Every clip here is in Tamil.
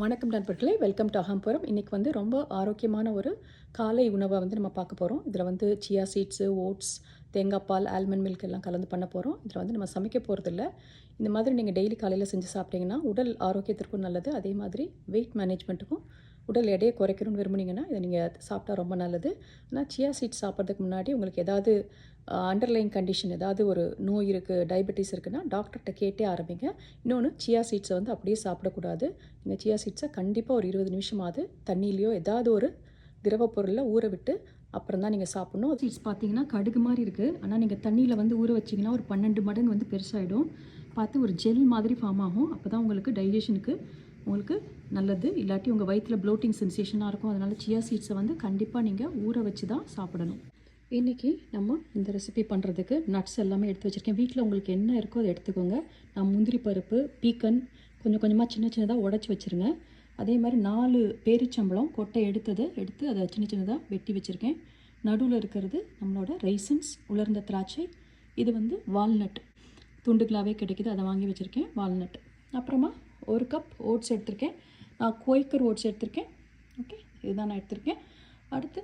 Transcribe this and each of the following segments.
வணக்கம் நண்பர்களே, வெல்கம் டு அகம்புரம். இன்றைக்கி வந்து ரொம்ப ஆரோக்கியமான ஒரு காலை உணவை வந்து நம்ம பார்க்க போகிறோம். இதில் வந்து சியா சீட்ஸு, ஓட்ஸ், தேங்காய் பால், ஆல்மண்ட் மில்க் எல்லாம் கலந்து பண்ண போகிறோம். இதில் வந்து நம்ம சமைக்க போகிறதில்ல. இந்த மாதிரி நீங்கள் டெய்லி காலையில் செஞ்சு சாப்பிட்டீங்கன்னா உடல் ஆரோக்கியத்திற்கும் நல்லது. அதே மாதிரி வெயிட் மேனேஜ்மெண்ட்டுக்கும், உடல் எடையை குறைக்கணும்னு விரும்புனீங்கன்னா இதை நீங்கள் சாப்பிட்டா ரொம்ப நல்லது. ஆனால் சியா சீட்ஸ் சாப்பிட்றதுக்கு முன்னாடி உங்களுக்கு ஏதாவது அண்டர்லைன் கண்டிஷன், ஏதாவது ஒரு நோய் இருக்குது, டயபெட்டிஸ் இருக்குன்னா டாக்டர்கிட்ட கேட்டே ஆரம்பிங்க. இன்னொன்று, சியா சீட்ஸை வந்து அப்படியே சாப்பிடக்கூடாது. நீங்கள் சியா சீட்ஸை கண்டிப்பாக ஒரு 20 நிமிஷமாவது தண்ணியிலையோ ஏதாவது ஒரு திரவ பொருளில் ஊற விட்டு அப்புறம் தான் நீங்கள் சாப்பிட்ணும். சீட்ஸ் பார்த்தீங்கன்னா கடுகு மாதிரி இருக்குது. ஆனால் நீங்கள் தண்ணியில் வந்து ஊற வச்சிங்கன்னா ஒரு 12 மடங்கு வந்து பெருசாகிடும். பார்த்து ஒரு ஜெல் மாதிரி ஃபார்ம் ஆகும். அப்போ தான் உங்களுக்கு டைஜஷனுக்கு உங்களுக்கு நல்லது. இல்லாட்டி உங்கள் வயிற்றில் ப்ளோட்டிங் சென்சேஷனாக இருக்கும். அதனால் சியா சீட்ஸை வந்து கண்டிப்பாக நீங்கள் ஊற வச்சு தான் சாப்பிடணும். இன்றைக்கி நம்ம இந்த ரெசிபி பண்ணுறதுக்கு நட்ஸ் எல்லாமே எடுத்து வச்சுருக்கேன். வீட்டில் உங்களுக்கு என்ன இருக்கோ அதை எடுத்துக்கோங்க. நான் முந்திரி பருப்பு, பீக்கன் கொஞ்சம் கொஞ்சமாக சின்ன சின்னதாக உடச்சி வச்சுருங்க. அதே மாதிரி 4 பேரிச்சம்பழம் கொட்டை எடுத்து அதை சின்ன சின்னதாக வெட்டி வச்சுருக்கேன். நடுவில் இருக்கிறது நம்மளோட ரைசன்ஸ், உலர்ந்த திராட்சை. இது வந்து வால்நட், துண்டுகளாகவே கிடைக்குது, அதை வாங்கி வச்சுருக்கேன். வால்நட். அப்புறமா 1 கப் ஓட்ஸ் எடுத்திருக்கேன். நான் குவைக்கர் ஓட்ஸ் எடுத்திருக்கேன். ஓகே, இதுதான் நான் எடுத்திருக்கேன். அடுத்து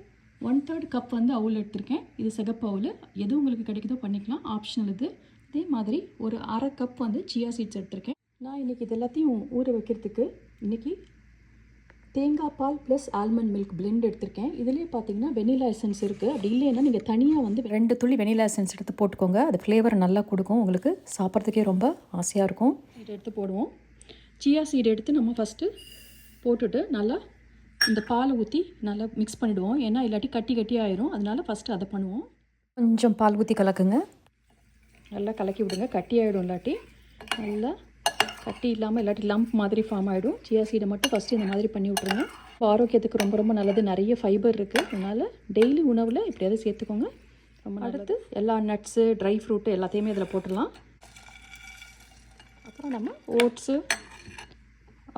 1/3 கப் வந்து அவுல் எடுத்திருக்கேன். இது சிகப்பு அவுல், எது உங்களுக்கு கிடைக்குதோ பண்ணிக்கலாம், ஆப்ஷனல் இது. அதே மாதிரி ஒரு 1/2 கப் வந்து சியா சீட்ஸ் எடுத்திருக்கேன். நான் இன்றைக்கி இது எல்லாத்தையும் ஊற வைக்கிறதுக்கு இன்றைக்கி தேங்காய் பால் ப்ளஸ் ஆல்மண்ட் மில்க் பிளெண்ட் எடுத்திருக்கேன். இதுலேயே பார்த்தீங்கன்னா வெனிலா எசன்ஸ் இருக்குது. அப்படி இல்லைன்னா நீங்கள் தனியாக வந்து 2 துளி வெனிலா எசன்ஸ் எடுத்து போட்டுக்கோங்க. அது ஃப்ளேவர் நல்லா கொடுக்கும், உங்களுக்கு சாப்பிட்றதுக்கே ரொம்ப ஆசையாக இருக்கும். இதை எடுத்து போடுவோம். சியா சீடு எடுத்து நம்ம ஃபஸ்ட்டு போட்டுட்டு நல்லா இந்த பாலை ஊற்றி நல்லா மிக்ஸ் பண்ணிவிடுவோம். ஏன்னா இல்லாட்டி கட்டி ஆயிரும். அதனால் ஃபஸ்ட்டு அதை பண்ணுவோம். கொஞ்சம் பால் ஊற்றி கலக்குங்க. நல்லா கலக்கி விடுங்க. கட்டி ஆகிடும். இல்லாட்டி நல்லா கட்டி இல்லாமல் இல்லாட்டி லம்ப் மாதிரி ஃபார்ம் ஆகிடும். சியா சீடை மட்டும் ஃபஸ்ட்டு இந்த மாதிரி பண்ணி விட்ருங்க. ஆரோக்கியத்துக்கு ரொம்ப ரொம்ப நல்லது. நிறைய ஃபைபர் இருக்குது. அதனால் டெய்லி உணவில் எப்படியாவது சேர்த்துக்கோங்க. ரொம்ப அடுத்து எல்லா நட்ஸு, ட்ரை ஃப்ரூட்டு எல்லாத்தையுமே இதில் போட்டுடலாம். அப்புறம் நம்ம ஓட்ஸு,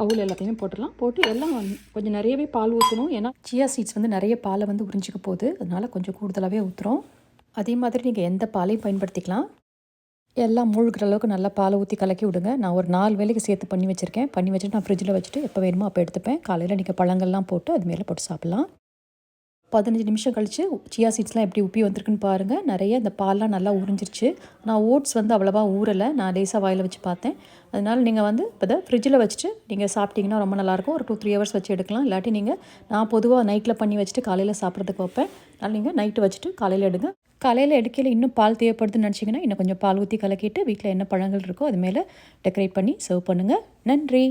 அவுல் எல்லாத்தையுமே போட்டுடலாம். போட்டு எல்லாம் கொஞ்சம் நிறையவே பால் ஊற்றணும். ஏன்னா சியா சீட்ஸ் வந்து நிறைய பாலை வந்து உறிஞ்சிக்க போகுது. அதனால் கொஞ்சம் கூடுதலாகவே ஊற்றுறோம். அதே மாதிரி நீங்கள் எந்த பாலையும் பயன்படுத்திக்கலாம். எல்லாம் மூழ்கிற அளவுக்கு நல்லா பாலை ஊற்றி கலக்கி விடுங்க. நான் ஒரு 4 வேளைக்கு சேர்த்து பண்ணி வச்சுட்டு நான் ஃப்ரிட்ஜில் வச்சுட்டு எப்போ வேணுமோ அப்போ எடுத்துப்பேன். காலையில் நீங்கள் பழங்கள்லாம் போட்டு அது மேலே போட்டு சாப்பிட்லாம். 15 நிமிஷம் கழித்து சியா சீட்ஸ்லாம் எப்படி உப்பி வந்திருக்குன்னு பாருங்கள். நிறைய இந்த பால்லாம் நல்லா உறிஞ்சிருச்சு. நான் ஓட்ஸ் வந்து அவ்வளோவா ஊறலை, நான் லேசாக வாயில் வச்சு பார்த்தேன். அதனால் நீங்கள் வந்து இப்போ தான் ஃப்ரிட்ஜில் வச்சுட்டு நீங்கள் சாப்பிட்டிங்கன்னா ரொம்ப நல்லாயிருக்கும். ஒரு 2-3 ஹவர்ஸ் வச்சு எடுக்கலாம். இல்லாட்டி நான் பொதுவாக நைட்டில் பண்ணி வச்சுட்டு காலையில் சாப்பிட்றதுக்கு வைப்பேன். அதனால் நீங்கள் நைட்டு வச்சுட்டு காலையில் எடுங்க. காலையில் எடுக்கையில் இன்னும் பால் தேவைப்படுதுன்னு நினச்சிங்கன்னா இன்னும் கொஞ்சம் பால் ஊற்றி கலக்கிட்டு வீட்டில் என்ன பழங்கள் இருக்கோ அது மேலே டெக்கரேட் பண்ணி சர்வ் பண்ணுங்கள். நன்றி.